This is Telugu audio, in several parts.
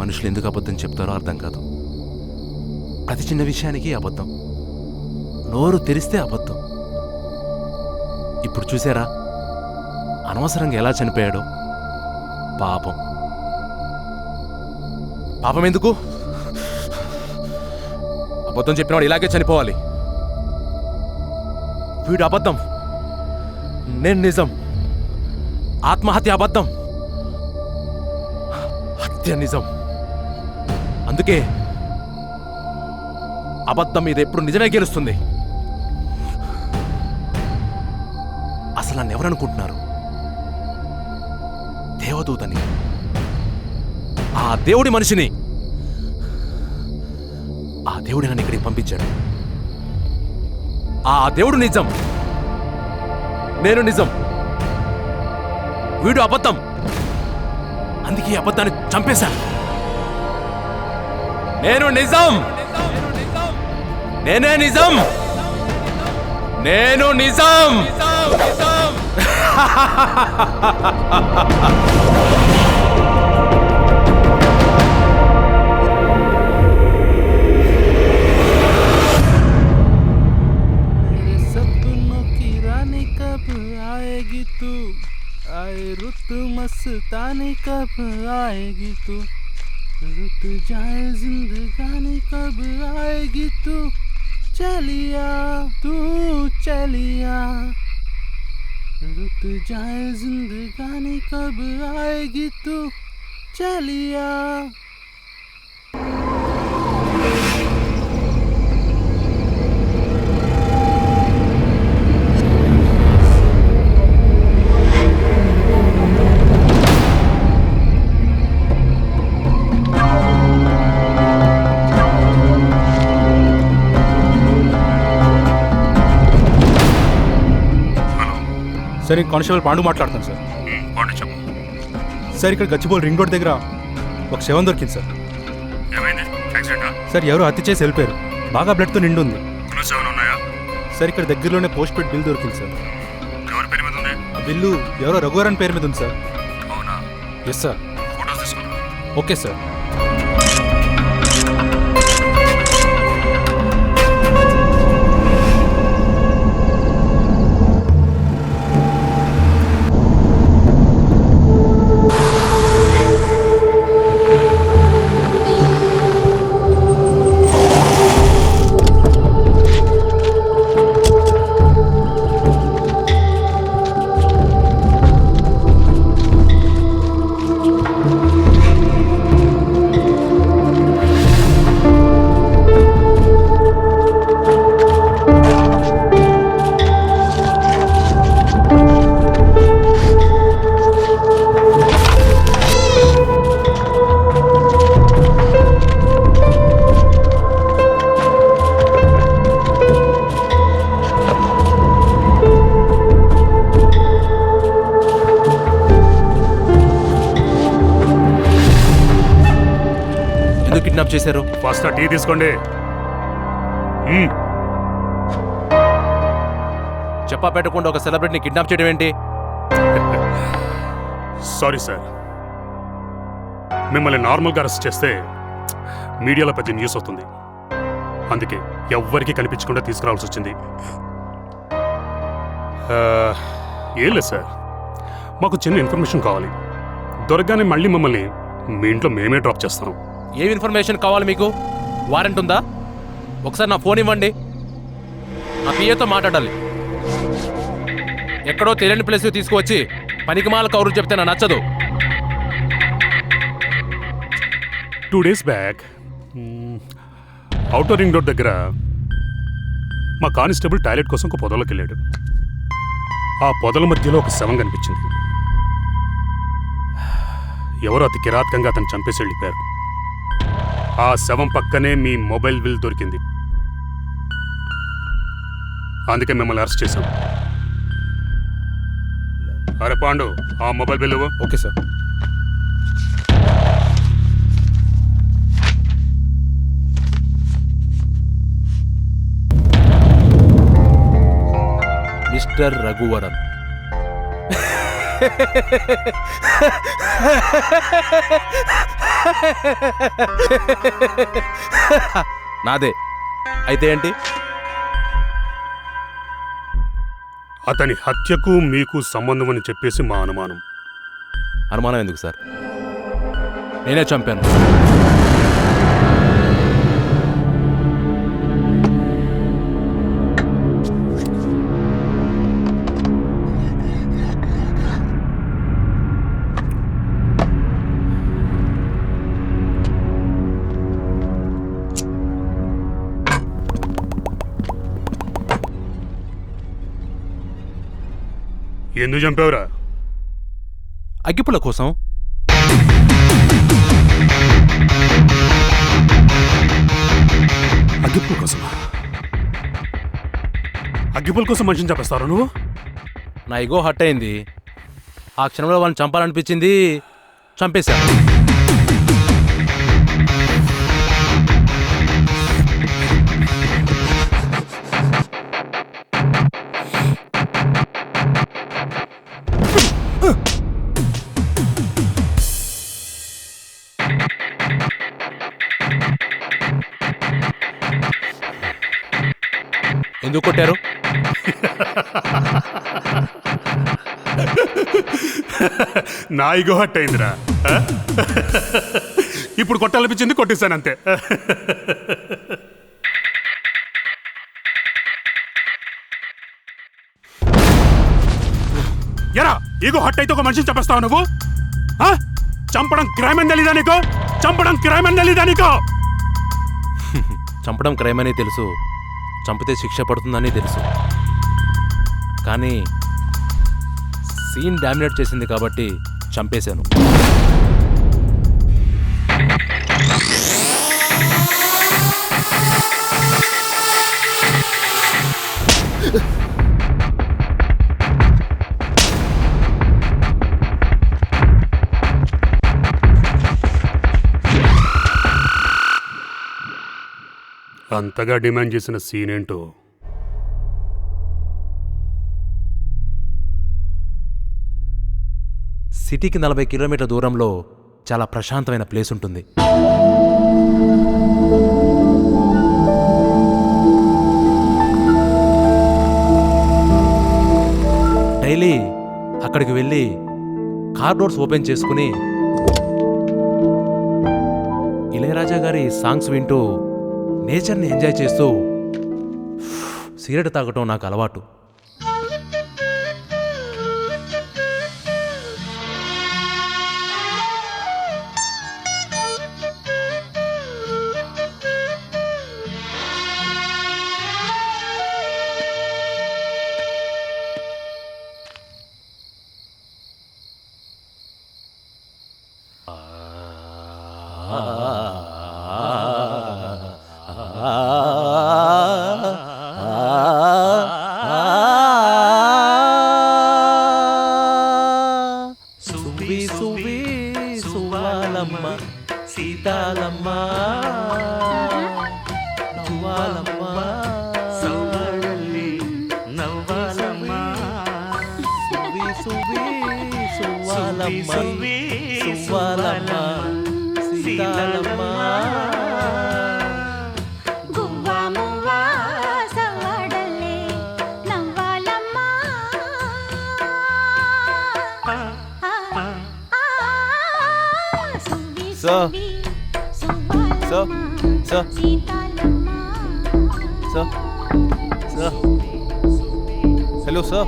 మనుషులు ఎందుకు అబద్ధం చెప్తారో అర్థం కాదు. ప్రతి చిన్న విషయానికి అబద్ధం, నోరు తెరిస్తే అబద్ధం. ఇప్పుడు చూసారా అనవసరంగా ఎలా చనిపోయాడో. పాపం పాపం ఎందుకు? అబద్ధం చెప్పినవాడు ఇలాగే చనిపోవాలి. వీడు అబద్ధం, నేను నిజం. ఆత్మహత్య అబద్ధం, హత్య నిజం. అందుకే అబద్ధం మీద ఎప్పుడు నిజమే గెలుస్తుంది. అసలు నన్ను ఎవరనుకుంటున్నారు? దేవదూతని, ఆ దేవుడి మనిషిని. ఆ దేవుడి నన్ను ఇక్కడికి పంపించాడు. ఆ దేవుడు నిజం, నేను నిజం. వీడు అబద్ధం, అందుకే అబద్ధాన్ని చంపేశాను. నేను నిజం, నేనే నిజం, నేను నిజం. सपनों की रानी कब आएगी तू, आए रुत मस्तानी कब आएगी तू, रुत जाए जिंदगानी कब आएगी तू, चलिया तू चलिया, रुत जाए जिंदगानी कब आएगी तू, चलिया. సార్ నేను కానిస్టేబుల్ పాండు మాట్లాడుతాను సార్. సార్ ఇక్కడ గచ్చిబౌలి రింగ్ రోడ్ దగ్గర ఒక శవం దొరికింది సార్. సార్ ఎవరో హత్య చేసి వెళ్ళిపోయారు. బాగా బ్లడ్తో నిండి ఉంది సార్. ఇక్కడ దగ్గరలోనే పోస్ట్ పెయిడ్ బిల్ దొరికింది సార్. ఆ బిల్లు ఎవరో రఘువరన్ పేరు మీద ఉంది sir. Yes sir. Okay sir. Kidnap చేశారు? ఫస్ట్ టీ తీసుకోండి. చెప్పా పెట్టకుండా ఒక సెలబ్రిటీని కిడ్నాప్ చేయడం ఏంటి? సారీ సార్, మిమ్మల్ని నార్మల్గా అరెస్ట్ చేస్తే మీడియాలో పెద్ద న్యూస్ అవుతుంది. అందుకే ఎవ్వరికీ కనిపించకుండా తీసుకురావాల్సి వచ్చింది. ఏం లేదు సార్, మాకు చిన్న ఇన్ఫర్మేషన్ కావాలి. దొరకగానే మళ్ళీ మమ్మల్ని మీ ఇంట్లో మేమే డ్రాప్ చేస్తాం. ఏం ఇన్ఫర్మేషన్ కావాలి మీకు? వారెంట్ ఉందా? ఒకసారి నా ఫోన్ ఇవ్వండి, నా పిఏతో మాట్లాడాలి. ఎక్కడో తెలియని ప్లేస్ తీసుకువచ్చి పనికిమాల కౌరు చెప్తే నా నచ్చదు. 2 days back outer ring road దగ్గర మా కానిస్టేబుల్ టాయిలెట్ కోసం ఒక పొదలోకి వెళ్ళాడు. ఆ పొదల మధ్యలో ఒక శవం కనిపించింది. ఎవరో అతి కిరాతకంగా అతను చంపేసి వెళ్ళిపోయారు. ఆ శవం పక్కనే మీ మొబైల్ బిల్ దొరికింది. అందుకే మిమ్మల్ని అరెస్ట్ చేశాం. అరే పాండు, ఆ మొబైల్ బిల్ ఇవ్వు. Okay sir. మిస్టర్ రఘువరన్, నాదే. అయితే ఏంటి? అతని హత్యకు మీకు సంబంధం అని చెప్పేసి మా అనుమానం. అనుమానం ఎందుకు సార్? నేనే చంపాను. ఎందుకు చంపావురా? అగ్గిపుల్ల కోసం. అగ్గిపుల్ కోసమా? అగ్గిపుల్ కోసం మనిషిని చంపేస్తారా నువ్వు? నా ఇగో హట్ అయింది. ఆ క్షణంలో వాళ్ళని చంపాలనిపించింది, చంపేశాను. ఎందుకు కొట్టారు? నా ఇగో హట్ అయిందిరా. ఇప్పుడు కొట్టాలనిపించింది, కొట్టేశాను అంతే. ఎరా ఇగో హట్ అయితే ఒక మనిషిని చంపేస్తావు నువ్వు? చంపడం క్రైమ్ అని తెలీదా నీకు? చంపడం క్రైమ్ అని తెలీదా నీకు? చంపడం క్రైమ్ అని తెలుసు, చంపితే శిక్ష పడుతుందని తెలుసు. కానీ సీన్ డామినేట్ చేసింది కాబట్టి చంపేశాను. అంతగా డిమాండ్ చేసిన సీన్ ఏంటో? సిటీకి 40 కిలోమీటర్ల దూరంలో చాలా ప్రశాంతమైన ప్లేస్ ఉంటుంది. డైలీ అక్కడికి వెళ్ళి కార్ డోర్స్ ఓపెన్ చేసుకుని ఇళయరాజా గారి సాంగ్స్ వింటూ నేచర్ని ఎంజాయ్ చేస్తూ సిగరెట్ తాగటం నాకు అలవాటు. సువి సువి సువాలమ్మ సీతాలమ్మ నవ్వాలమ్మ సవ్వడల్లి నవ్వాలమ్మ సువి సువి సువాలమ్మ సువాలమ్మ సీతాలమ్మ Hello, sir.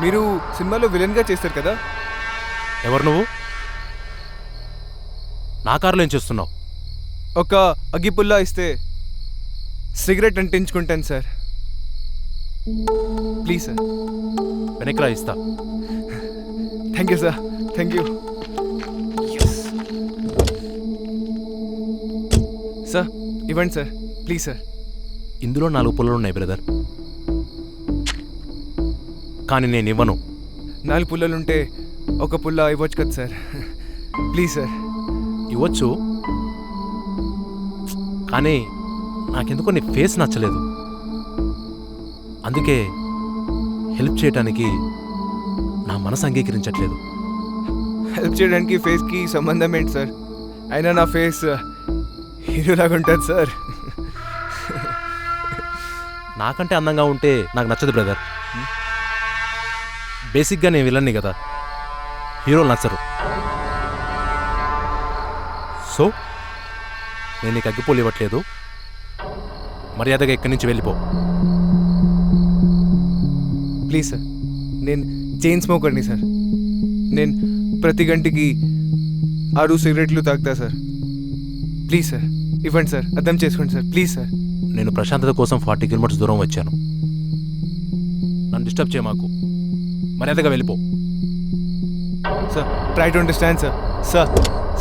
మీరు సినిమాలో విలన్గా చేస్తారు కదా? ఎవరు నువ్వు? నా కారులో ఏం చేస్తున్నావు? ఒక అగ్గిపుల్లా ఇస్తే సిగరెట్ అంటించుకుంటాను సార్. Please sir. వెనక్కి రా, ఇస్తా. Thank you sir, thank you. Sir ఇవ్వండి సార్, ప్లీజ్ సార్. ఇందులో 4 పుల్లలు ఉన్నాయి బ్రదర్, కానీ నేను ఇవ్వను. 4 పుల్లలుంటే ఒక పుల్ల ఇవ్వచ్చు కదా సార్. Please sir. ఇవ్వచ్చు, కానీ నాకెందుకో నీ ఫేస్ నచ్చలేదు. అందుకే హెల్ప్ చేయడానికి నా మనసు అంగీకరించట్లేదు. హెల్ప్ చేయడానికి ఫేస్కి సంబంధం ఏంటి సార్? అయినా నా ఫేస్ హీరోలాగా ఉంటుంది సార్. నాకంటే అందంగా ఉంటే నాకు నచ్చదు బ్రదర్. బేసిక్గా నేను విలన్ని కదా, హీరోలు నచ్చరు. సో నేను నీకు అగ్గిపోలు ఇవ్వట్లేదు, మర్యాదగా ఇక్కడి నుంచి వెళ్ళిపో. ప్లీజ్ సార్, నేను చైన్ స్మోకర్ని సార్. నేను ప్రతి గంటకి 6 సిగరెట్లు తాగుతా సార్. ప్లీజ్ సార్, ఇవ్వండి సార్, అర్థం చేసుకోండి సార్, ప్లీజ్ సార్. నేను ప్రశాంతత కోసం 40 కిలోమీటర్స్ దూరం వచ్చాను. నన్ను డిస్టర్బ్ చేయ మాకు, మర్యాదగా వెళ్ళిపో. Sir try to understand sir. Sir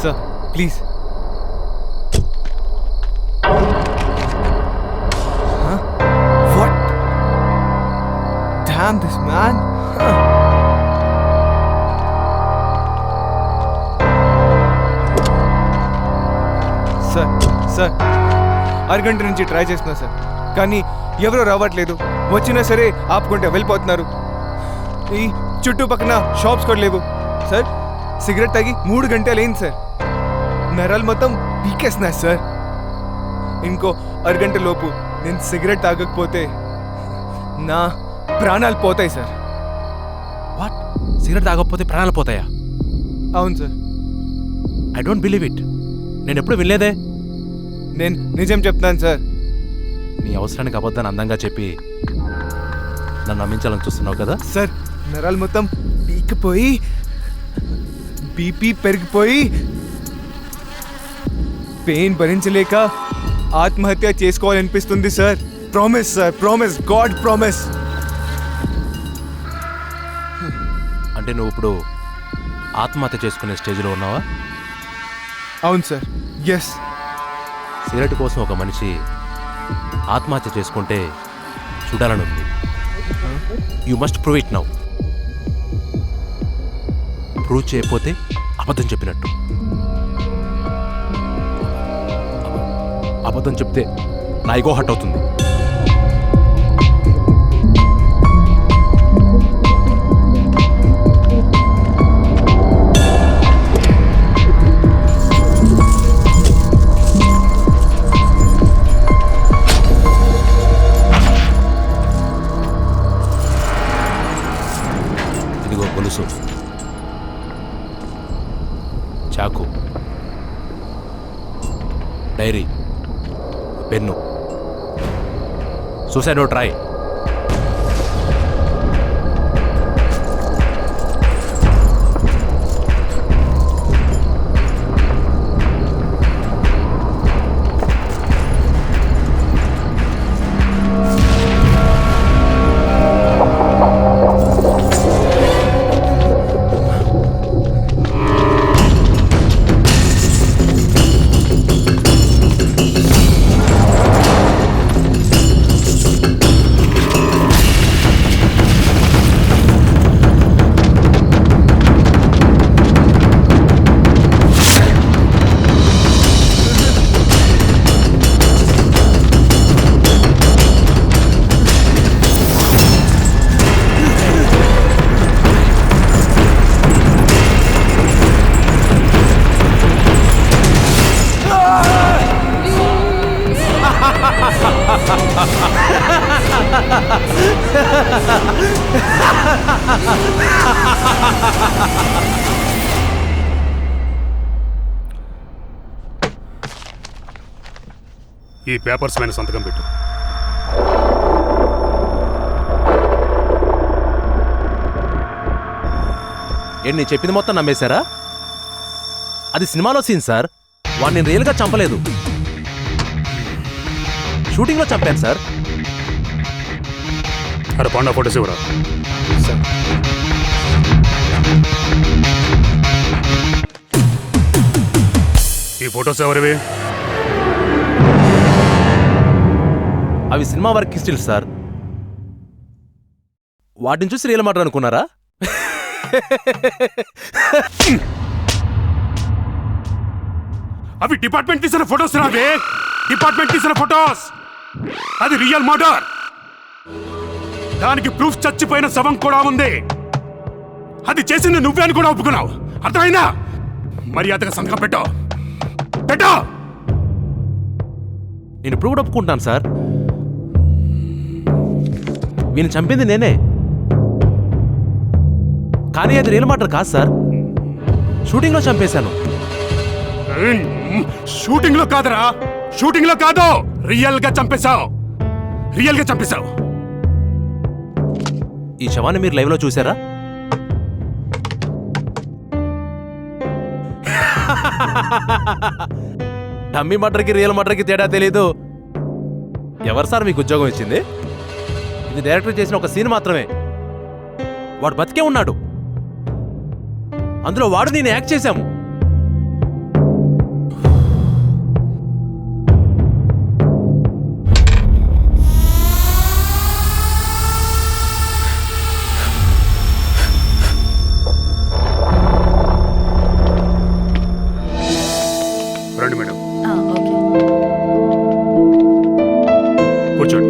sir please. What? Damn this man. Sir sir 6 గంటల నుంచి ట్రై చేస్తున్నా సార్, కానీ ఎవరో రావట్లేదు. వచ్చినా సరే ఆపుకుంటే వెళ్ళిపోతున్నారు. ఈ చుట్టుపక్కన షాప్స్ కూడా లేవు సార్. సిగరెట్ తాగి 3 గంటలు అయింది సార్. నరాలు మొత్తం పీకేస్తున్నాయి సార్. ఇంకో 6 గంటల లోపు నేను సిగరెట్ తాగకపోతే నా ప్రాణాలు పోతాయి సార్. వాట్? సిగరెట్ తాగకపోతే ప్రాణాలు పోతాయా? అవును sir. I don't believe it. నేను ఎప్పుడు వినలేదే. నేను నిజం చెప్తాను సార్. నీ అవసరానికి అబద్ధాన్ని అందంగా చెప్పి నన్ను నమ్మించాలని చూస్తున్నావు కదా? సార్ నరాలు మొత్తం పీకిపోయి బీపీ పెరిగిపోయి పెయిన్ భరించలేక ఆత్మహత్య చేసుకోవాలనిపిస్తుంది sir. Promise sir, promise, god promise. అంటే నువ్వు ఇప్పుడు ఆత్మహత్య చేసుకునే స్టేజ్లో ఉన్నావా? అవును సార్, ఎస్. సిగరెట్ కోసం ఒక మనిషి ఆత్మహత్య చేసుకుంటే చూడాలని ఉంది. You must prove it now. Prove చేయకపోతే అబద్ధం చెప్పినట్టు. అబద్ధం చెప్తే నా ఈగో హర్ట్ అవుతుంది. ఇదిగో గొలుసు, చాకు, డైరీ, పెన్ను. సూసైడ్ నోట్ రాయ్. ఈ పేపర్స్ పైన సంతకం పెట్టు. ఏంటి నేను చెప్పింది మొత్తం నమ్మేశారా? అది సినిమాలో సీన్ సార్. వాడిని నేను రియల్గా చంపలేదు, షూటింగ్లో చంపాను సార్. అరే పాండా ఫోటోస్ ఇవ్వరా. సార్ ఈ ఫోటోస్ ఎవరివి? అవి సినిమా వర్క్ స్టిల్ సార్. వాటిని చూసి రియల్ మాట అనుకున్నారా? అవి డిపార్ట్మెంట్ తీసిన ఫోటోస్ రావే, డిపార్ట్మెంట్ తీసిన ఫోటోస్. అది రియల్ మర్డర్. దానికి ప్రూఫ్ చచ్చిపోయిన శవం కూడా ఉంది. అది చేసింది నువ్వే అని కూడా ఒప్పుకున్నావు. అర్థమైందా? మర్యాదగా సంతకం పెట్టు. పెట్టు. నేను ఇప్పుడు కూడా ఒప్పుకుంటాను సార్. వీని చంపింది నేనే, కానీ అది రియల్ మాట కాదు సార్. షూటింగ్లో చంపేశాను. షూటింగ్ లో కాదురా, షూటింగ్ లో కాదు, రియల్ గా చంపేశావు. రియల్ గా చంపేశావు. ఈ శవాన్ని మీరు లైవ్లో చూసారా? డమ్మీ మర్డర్కి రియల్ మర్డర్కి తేడా తెలీదు. ఎవరు సార్ మీకు ఉద్యోగం ఇచ్చింది? ఇది డైరెక్టర్ చేసిన ఒక సీన్ మాత్రమే. వాడు బతికే ఉన్నాడు, అందులో వాడు నేను యాక్ట్ చేశాము. రండి మేడం, ఓకే. కూర్చోండి.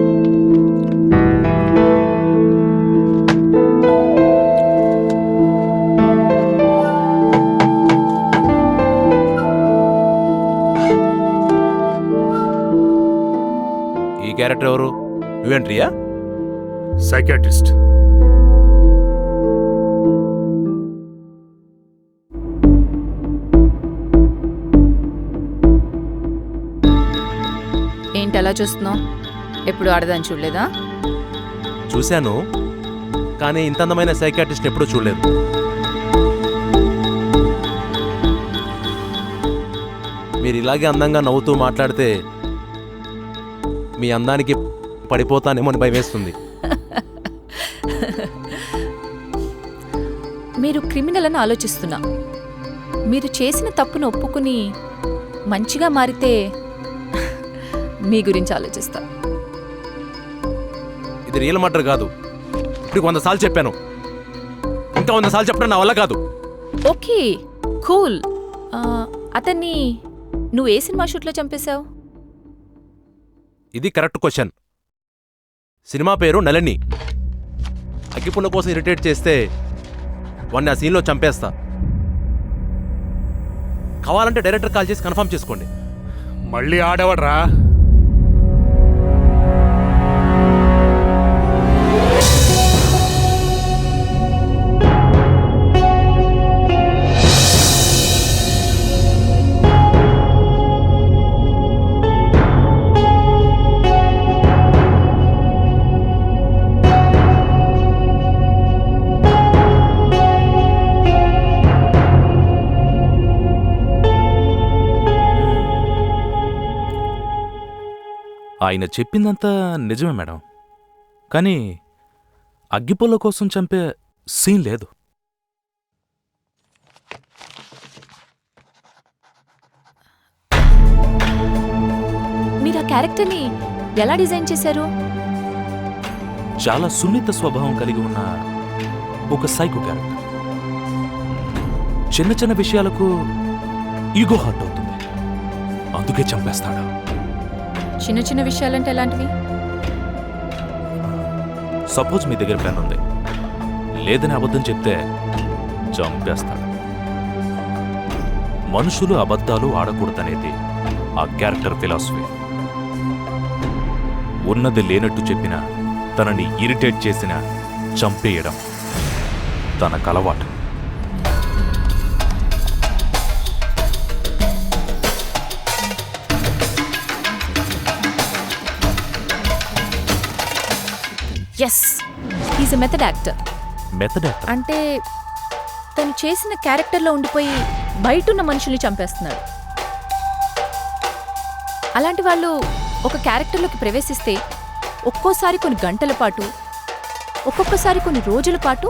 ఈ క్యారెక్టర్ ఎవరు? నువ్వేంట్రియా? సైకాట్రిస్ట్. ఏంటి అలా చూస్తున్నావు? ఎప్పుడు ఆడదాన్ని చూడలేదా? చూశాను, కానీ ఇంత అందమైన సైకాట్రిస్ట్ ఎప్పుడూ చూడలేదు. మీరు ఇలాగే అందంగా నవ్వుతూ మాట్లాడితే మీ అందానికి పడిపోతానేమో అని భయం వేస్తుంది. మీరు క్రిమినల్ అని ఆలోచిస్తున్నా. మీరు చేసిన తప్పును ఒప్పుకుని మంచిగా మారితే మీ గురించి ఆలోచిస్తా. ఇది రియల్ మర్డర్ కాదు. ఇప్పుడు 100 సార్లు చెప్పాను, ఇంకా 100 సార్లు చెప్పడం నా వల్ల కాదు. Okay, cool. అతన్ని నువ్వు ఏ సినిమా షూట్లో చంపేశావు? ఇది కరెక్ట్ క్వశ్చన్. సినిమా పేరు నళిని. అగ్గిపుల్ల కోసం ఇరిటేట్ చేస్తే వాడిని ఆ సీన్లో చంపేస్తా. కావాలంటే డైరెక్టర్ కాల్ చేసి కన్ఫర్మ్ చేసుకోండి. మళ్ళీ ఆడవడరా. ఆయన చెప్పిందంతా నిజమే మేడం, కానీ అగ్గిపుల్ల కోసం చంపే సీన్ లేదు. మీరు ఆ క్యారెక్టర్ని ఎలా డిజైన్ చేశారు? చాలా సున్నిత స్వభావం కలిగి ఉన్న ఒక సైకో క్యారెక్టర్. చిన్న చిన్న విషయాలకు ఈగో హర్ట్ అవుతుంది, అందుకే చంపేస్తాడు. చిన్న చిన్న విషయాలంటే ఎలాంటివి? సపోజ్ మీ దగ్గర పెన్ ఉంది, లేదని అబద్ధం చెప్తే చంపేస్తాడు. మనుషులు అబద్ధాలు ఆడకూడదనేది ఆ క్యారెక్టర్ ఫిలాసఫీ. ఉన్నది లేనట్టు చెప్పినా, తనని ఇరిటేట్ చేసినా చంపేయడం తనకలవాటు. Yes, he's a method actor. Method actor అంటే తను చేసిన క్యారెక్టర్లో ఉండిపోయి బయటున్న మనుషుల్ని చంపేస్తున్నాడు. అలాంటి వాళ్ళు ఒక క్యారెక్టర్లోకి ప్రవేశిస్తే ఒక్కోసారి కొన్ని గంటల పాటు, ఒక్కొక్కసారి కొన్ని రోజుల పాటు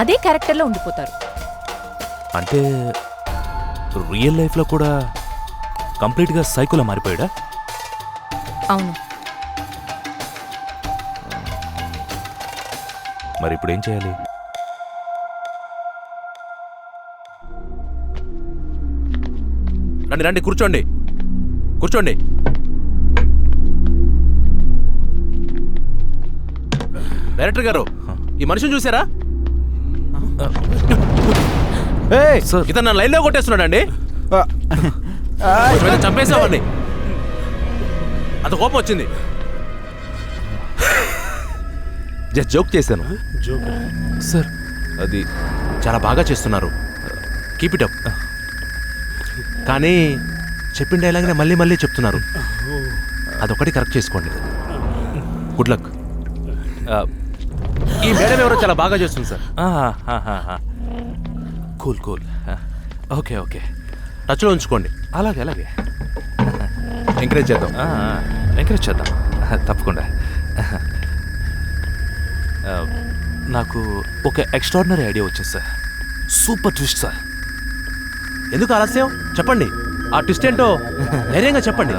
అదే క్యారెక్టర్లో ఉండిపోతారు. అంటే రియల్ లైఫ్లో కూడా కంప్లీట్గా సైకోలా మారిపోయాడా? అవును. మరి ఇప్పుడు ఏం చేయాలి? రండి రండి, కూర్చోండి కూర్చోండి. డైరెక్టర్ గారు, ఈ మనిషిని చూసారా? ఇతను నా లైన్లో కొట్టేస్తున్నాడండి. చంపేసామండి. అంత కోపం వచ్చింది. జస్ట్ జోక్ చేశాను. సార్ అది చాలా బాగా చేస్తున్నారు, కీప్ ఇట్ అప్. కానీ చెప్పిన డైలాగ్నే మళ్ళీ మళ్ళీ చెప్తున్నారు. అదొకటి కరెక్ట్ చేసుకోండి. Good luck. ఈ మేడం ఎవరో చాలా బాగా చేస్తుంది sir. Cool cool. Okay okay, టచ్లో ఉంచుకోండి. అలాగే అలాగే, ఎంకరేజ్ చేద్దాం. ఎంకరేజ్ చేద్దాం తప్పకుండా. నాకు ఒక ఎక్స్ట్రాడినరీ ఐడియా వచ్చింది సార్. Super twist sir. ఎందుకు ఆలస్యం? చెప్పండి, ఆ ట్విస్ట్ ఏంటో ధైర్యంగా చెప్పండి.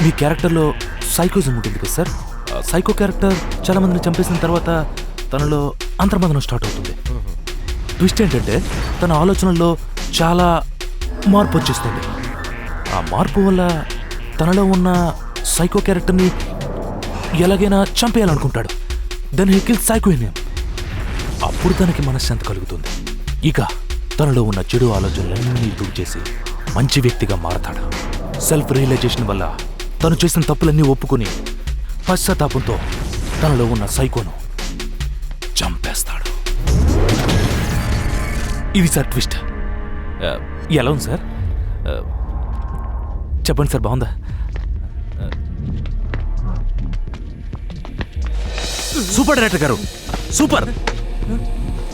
మీ క్యారెక్టర్లో సైకోజం ఉంటుంది కదా సార్. సైకో క్యారెక్టర్ చాలా మందిని చంపేసిన తర్వాత తనలో అంతర్మదనం స్టార్ట్ అవుతుంది. ట్విస్ట్ ఏంటంటే తన ఆలోచనల్లో చాలా మార్పు వచ్చేస్తుంది. ఆ మార్పు వల్ల తనలో ఉన్న సైకో క్యారెక్టర్ని ఎలాగైనా చంపేయాలనుకుంటాడు. Then he kills psycho in him. అప్పుడు తనకి మనశ్శాంతి కలుగుతుంది. ఇక తనలో ఉన్న చెడు ఆలోచనలన్నీ దూరం చేసి మంచి వ్యక్తిగా మారతాడు. సెల్ఫ్ రియలైజేషన్ వల్ల తను చేసిన తప్పులన్నీ ఒప్పుకొని పశ్చాత్తాపంతో తనలో ఉన్న సైకోను చంపేస్తాడు. ఇది సార్ ట్విస్ట్. ఎలా ఉంది సార్? చెప్పండి సార్, బాగుందా? సూపర్ డైరెక్టర్ గారు, సూపర్,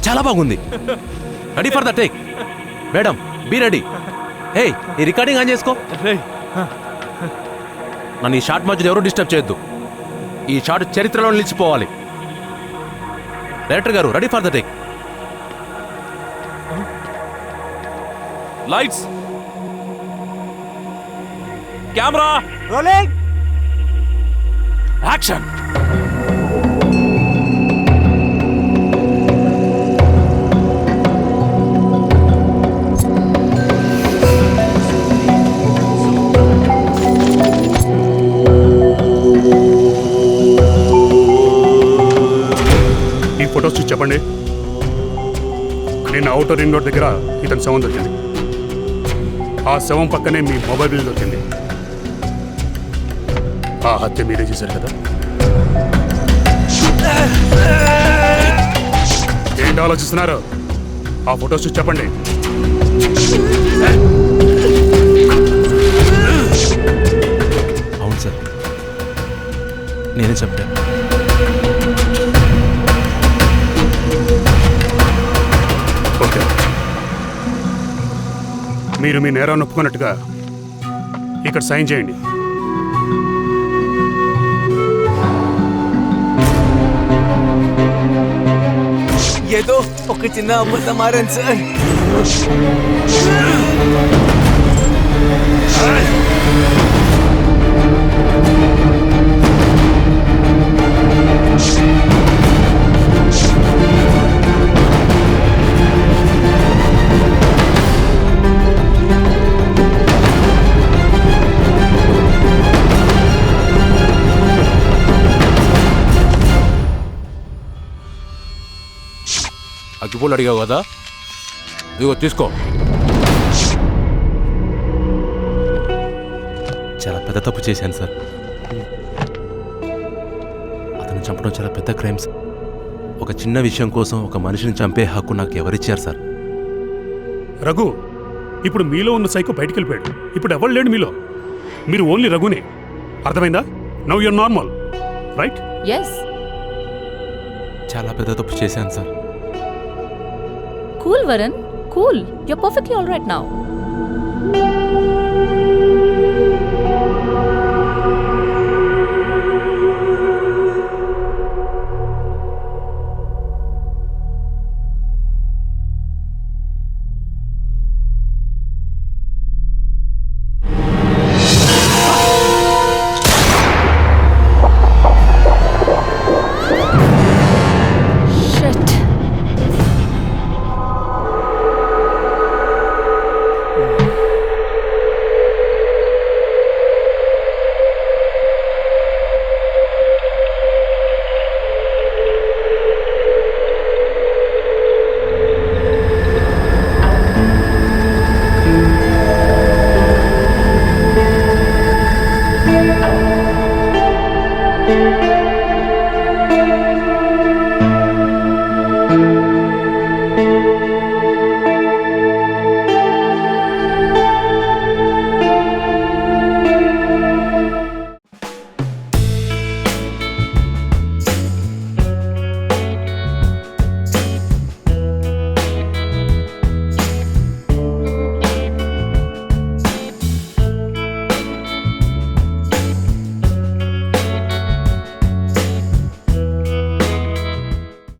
చాలా బాగుంది. Ready for the take. Madam be ready. Hey, ఈ రికార్డింగ్ ఆన్ చేసుకో. నన్ను ఈ షార్ట్ మధ్యలో ఎవరు డిస్టర్బ్ చేయొద్దు. ఈ షార్ట్ చరిత్రలో నిలిచిపోవాలి. డైరెక్టర్ గారు ready for the take. Lights, camera rolling, action. ఈ ఫొటోస్ చూసి చెప్పండి. నేను అవుటర్ రింగ్ రోడ్ దగ్గర ఇతని శవం దొరికింది. ఆ శవం పక్కనే మీ మొబైల్ బిల్ దొరికింది. ఆ హత్య మీరే చేశారు కదా? ఏంటి ఆలోచిస్తున్నారు? ఆ ఫొటోస్ చూసి చెప్పండి. అవును సార్, నేనే చెప్పాను. ఓకే, మీరు మీ నేరాన్ని ఒప్పుకున్నట్టుగా ఇక్కడ సైన్ చేయండి. ఏదో ఒక చిన్న అబద్ధం మారాను సార్. అగ్గిపూలు అడిగావు కదా, ఇదిగో తీసుకో. చాలా పెద్ద తప్పు చేశాను సార్. అతను చంపడం చాలా పెద్ద క్రైమ్స్. ఒక చిన్న విషయం కోసం ఒక మనిషిని చంపే హక్కు నాకు ఎవరిచ్చారు సార్? రఘు, ఇప్పుడు మీలో ఉన్న సైకో బయటికి వెళ్ళిపోయాడు. ఇప్పుడు ఎవరు లేడు మీలో. మీరు ఓన్లీ రఘునే. అర్థమైందా? Now you're normal, right? Yes. చాలా పెద్ద తప్పు చేశాను sir. Cool Varun cool. You're perfectly all right now.